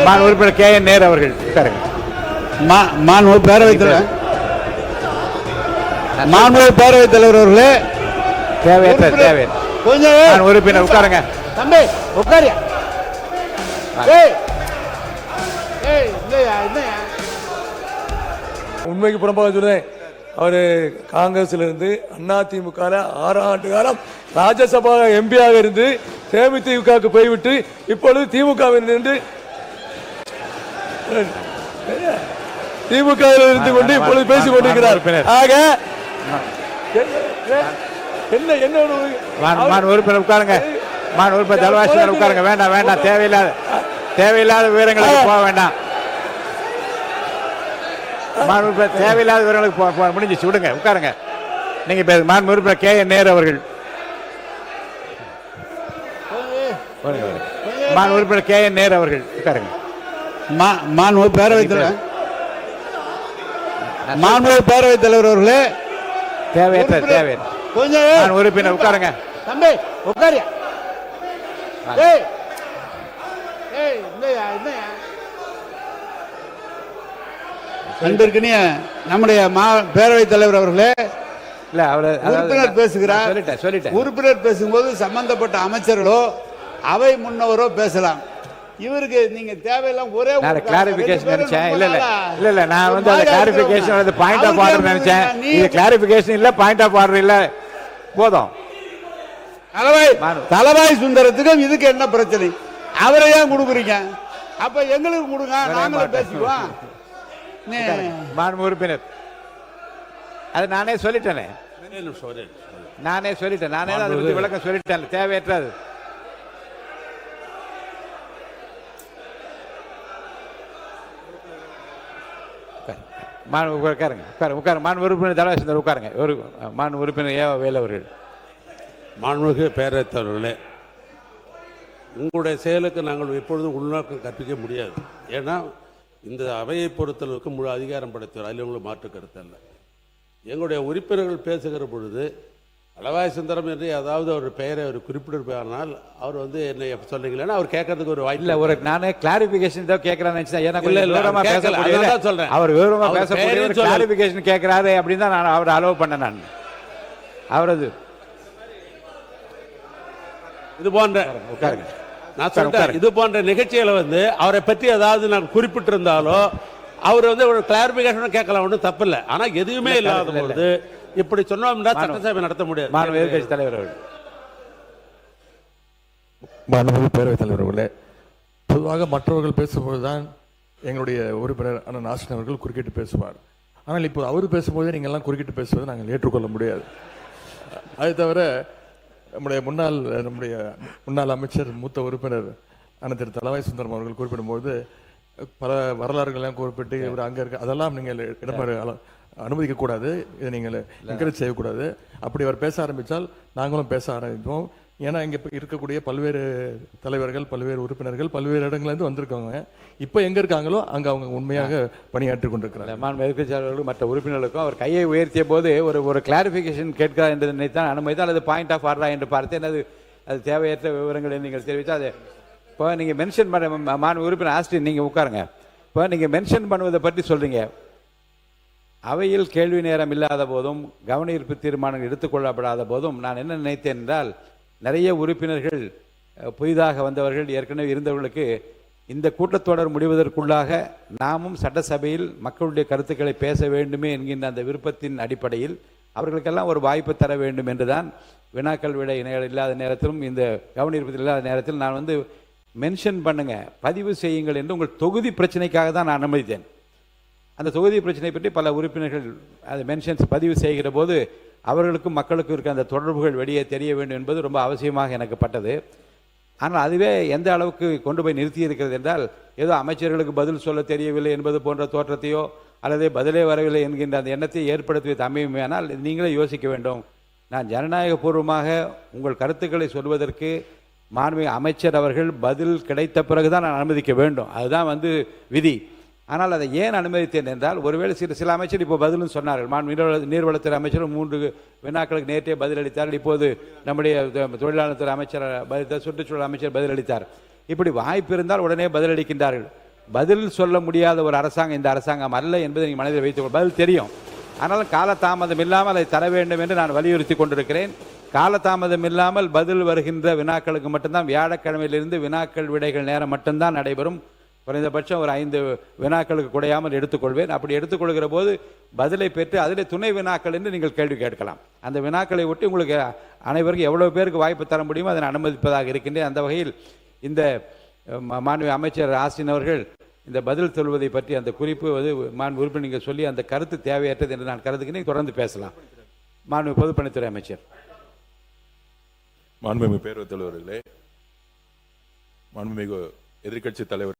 மாண்பு உறுப்பினர் K N Nehru அவர்கள் உட்காருங்க. மாண்பு பேரவைத் தலைவர் அவர்களே, தேவையற்ற கொஞ்சம் உறுப்பினர் உட்காருங்க. தம்பி உட்காரியா? உண்மைக்கு புறம்பாக சொல்றேன். அவர் காங்கிரஸ்ல இருந்து அதிமுக 6 ஆண்டு காலம் ராஜ்யசபா எம்பியாக இருந்து தேமுதிகவுக்கு போய்விட்டு இப்பொழுது திமுகவில் இருந்து இருந்து கொண்டு இப்பொழுது பேசிக் கொண்டிருக்கிறார். ஆக என்ன உறுப்பினர் உட்காருங்க. உறுப்பினர் தலவாசி உட்காருங்க. வேண்டாம் தேவையில்லாத விவரங்களுக்கு போக வேண்டாம். தேவையில்லாத விவரங்களுக்கு முடிஞ்சிச்சு, விடுங்க, உட்காருங்க. நீங்க மாண்பு உறுப்பினர் கே என் நேரு அவர்கள். மாண்பு உறுப்பினர் கே என் நேரு அவர்கள் உட்காருங்க. மாண்பு பேரவைத் தலைவர் அவர்களே, தேவையற்ற கொஞ்சம் உறுப்பினர் உட்காருங்க. தம்பி உட்காரியா? அன்பிற்கினிய நம்முடைய பேரவைத் தலைவர் அவர்களே, இல்ல உறுப்பினர் பேசுகிறார். சொல்லிட்டேன். உறுப்பினர் பேசும்போது சம்பந்தப்பட்ட அமைச்சர்களோ அவை முன்னவரோ பேசலாம். இவருக்கு நீங்க தேவையில்லாம் ஒரே கிளாரிபிகேஷன் நினைச்சேன். இல்ல நான் வந்து அந்த கிளாரிபிகேஷன் அது பாயிண்ட் ஆஃப் ஆர்டர் நினைச்சேன். இது கிளாரிபிகேஷன் இல்ல, பாயிண்ட் ஆஃப் ஆர்டர் இல்ல. போதும். தலவாய் சுந்தரத்துக்கும் இதுக்கு என்ன பிரச்சனை? அவரை ஏன் கொடுக்குறீங்க? அப்ப எங்களுக்கு கொடுங்க, நாங்களும் பேசிக்குவோம். மாண்பு உறுப்பினர், அது நானே சொல்லிட்டேன். நானே அதை பத்தி விளக்கம் சொல்லிட்டேன். தேவையற்றது. மாண்பு உறுப்பினர் தலவாசி உட்காருங்க. மாண்பு உறுப்பினர் ஏ வேலு அவர்கள். மாண்புமிகு பேரவைத் தலைவர்களே, உங்களுடைய செயலுக்கு நாங்கள் எப்பொழுதும் உள்நோக்கம் கற்பிக்க முடியாது. ஏன்னா இந்த அவையை பொறுத்தளவுக்கு முழு அதிகாரம் படைத்தவர், அதில் உங்களுக்கு மாற்று கருத்து அல்ல. எங்களுடைய உறுப்பினர்கள் பேசுகிற பொழுது தலவாய் சுந்தரம் என்று ஏதாவது ஒரு பெயரை அவர் குறிப்பிட்டிருப்பானால் அவர் வந்து என்னை சொல்றீங்களா அவர் கேட்கறதுக்கு ஒரு வாய்ப்பு இல்லை. ஒரு நானே கிளாரிபிகேஷன் தான் கேட்கறான்னு சொல்றேன். அவர் விவரமா பேசக்கூடிய கிளாரிபிகேஷன் கேட்கிறாரு அப்படின்னு தான் நான் அவரை அலோவ் பண்ணேன். நான் அவரது இது போன்ற நான் சொல்றேன், இது போன்ற நிகழ்ச்சிகளை வந்து அவரை பற்றி ஏதாவது நான் குறிப்பிட்டிருந்தாலோ அவர் வந்து ஒரு கிளாரிபிகேஷன் கேட்கலாம், ஒன்றும் தப்பு இல்லை. ஆனா எதுவுமே இல்லாத பொழுது இப்படி சொன்னோம்னா சட்டசபை நடத்த முடியாது. மாண்பு எதிர்க்கட்சி தலைவர் அவர்கள். மாண்புமிகு பேரவைத் தலைவர் அவர்களே, பொதுவாக மற்றவர்கள் பேசும்போதுதான் எங்களுடைய உறுப்பினர் அண்ணன் நாசன் அவர்கள் குறுக்கிட்டு பேசுவார். ஆனால் இப்போ அவர் பேசும்போது நீங்கள் எல்லாம் குறுக்கிட்டு பேசுவதை நாங்கள் ஏற்றுக்கொள்ள முடியாது. அது தவிர நம்முடைய முன்னாள் அமைச்சர் மூத்த உறுப்பினர் அண்ணன் திரு தலவாய் சுந்தரம் அவர்கள் குறிப்பிடும்போது பல வரலாறுகள்லாம் குறிப்பிட்டு இவர் அங்கே இருக்க அதெல்லாம் நீங்கள் இடமாறு அனுமதிக்கக்கூடாது. இதை நீங்கள் என்கரேஜ் செய்யக்கூடாது. அப்படி அவர் பேச ஆரம்பித்தால் நாங்களும் பேச ஆரம்பிப்போம். ஏன்னா இங்கே இருக்கக்கூடிய பல்வேறு தலைவர்கள், பல்வேறு உறுப்பினர்கள் பல்வேறு இடங்கள்லேருந்து வந்திருக்காங்க. இப்போ எங்கே இருக்காங்களோ அங்கே அவங்க உண்மையாக பணியாற்றி கொண்டிருக்கிறாங்க. மாண்பு எதிர்க்கட்சியாளர்களும் மற்ற உறுப்பினர்களுக்கும் அவர் கையை உயர்த்திய போது ஒரு கிளாரிஃபிகேஷன் கேட்கிறார் என்று நினைத்தான் அனுமதித்தால் அது பாயிண்ட் ஆஃப் ஆர்டரா என்று பார்த்தேன். அது தேவையற்ற விவரங்களை நீங்கள் தெரிவித்தால் அது இப்போ நீங்கள் மென்ஷன் பண்ண மாண்பு உறுப்பினர் ஆஸ்டின் நீங்கள் உட்காருங்க. இப்போ நீங்கள் மென்ஷன் பண்ணுவதை பற்றி சொல்கிறீங்க. அவையில் கேள்வி நேரம் இல்லாத போதும் கவன ஈர்ப்பு தீர்மானங்கள் எடுத்துக்கொள்ளப்படாத போதும் நான் என்ன நினைத்தேன் என்றால், நிறைய உறுப்பினர்கள் புதிதாக வந்தவர்கள் ஏற்கனவே இருந்தவர்களுக்கு இந்த கூட்டத்தொடர் முடிவதற்குள்ளாக நாமும் சட்டசபையில் மக்களுடைய கருத்துக்களை பேச வேண்டுமே என்கின்ற அந்த விருப்பத்தின் அடிப்படையில் அவர்களுக்கெல்லாம் ஒரு வாய்ப்பு தர வேண்டும் என்றுதான் வினாக்கள் விட இல்லாத நேரத்திலும் இந்த கவனிப்பதில் இல்லாத நேரத்தில் நான் வந்து மென்ஷன் பண்ணுங்க, பதிவு செய்யுங்கள் என்று உங்கள் தொகுதி பிரச்சனைக்காக தான் நான் அனுமதித்தேன். அந்த தொகுதி பிரச்சனை பற்றி பல உறுப்பினர்கள் அது மென்ஷன்ஸ் பதிவு செய்கிற போது அவர்களுக்கும் மக்களுக்கும் இருக்க அந்த தொடர்புகள் வெளியே தெரிய வேண்டும் என்பது ரொம்ப அவசியமாக எனக்கு பட்டது. ஆனால் அதுவே எந்த அளவுக்கு கொண்டு போய் நிறுத்தி இருக்கிறது என்றால், ஏதோ அமைச்சர்களுக்கு பதில் சொல்ல தெரியவில்லை என்பது போன்ற தோற்றத்தையோ அல்லது பதிலே வரவில்லை என்கின்ற அந்த எண்ணத்தை ஏற்படுத்துவது அமையுமேனால் நீங்களே யோசிக்க வேண்டும். நான் ஜனநாயக பூர்வமாக உங்கள் கருத்துக்களை சொல்வதற்கு மாண்புமிகு அமைச்சர் அவர்கள் பதில் கிடைத்த பிறகுதான் நான் அனுமதிக்க வேண்டும். அதுதான் வந்து விதி. ஆனால் அதை ஏன் அனுமதித்தேன் என்றால், ஒருவேளை சில அமைச்சர் இப்போ பதிலும் சொன்னார்கள். நீர்வளத்துறை அமைச்சர் 3 வினாக்களுக்கு நேற்றே பதிலளித்தார். இப்போது நம்முடைய தொழிலாளர் துறை அமைச்சர் பதிலளித்தார், சுற்றுச்சூழல் அமைச்சர் பதிலளித்தார். இப்படி வாய்ப்பு இருந்தால் உடனே பதிலளிக்கின்றார்கள். பதில் சொல்ல முடியாத ஒரு அரசாங்கம் இந்த அரசாங்கம் அல்ல என்பதை நீங்கள் மனதில் வைத்துக் பதில் தெரியும். ஆனாலும் காலதாமதம் இல்லாமல் அதை தர வேண்டும் என்று நான் வலியுறுத்தி கொண்டிருக்கிறேன். காலதாமதம் இல்லாமல் பதில் வருகின்ற வினாக்களுக்கு மட்டும்தான் வியாழக்கிழமையிலிருந்து வினாக்கள் விடைகள் நேரம் மட்டும்தான் நடைபெறும். குறைந்தபட்சம் ஒரு 5 வினாக்களுக்கு குறையாமல் எடுத்துக்கொள்வேன். அப்படி எடுத்துக்கொள்கிற போது பதிலை பெற்று அதில் துணை வினாக்கள் என்று நீங்கள் கேள்வி கேட்கலாம். அந்த வினாக்களை ஒட்டி உங்களுக்கு அனைவருக்கும் எவ்வளவு பேருக்கு வாய்ப்பு தர முடியுமோ அதை அனுமதிப்பதாக இருக்கின்றேன். அந்த வகையில் இந்த மாண்பு அமைச்சர் ஆஸ்டின் அவர்கள் இந்த பதில் சொல்வதை பற்றி அந்த குறிப்பு மாண்பு உறுப்பினர் நீங்கள் சொல்லி அந்த கருத்து தேவையற்றது என்று நான் கருதுகிறேன். தொடர்ந்து பேசலாம். மாண்பு பொதுப்பணித்துறை அமைச்சர். மாண்புமிகு பேரவைத் தலைவர்களே, மாண்புமிகு எதிர்க்கட்சி தலைவர்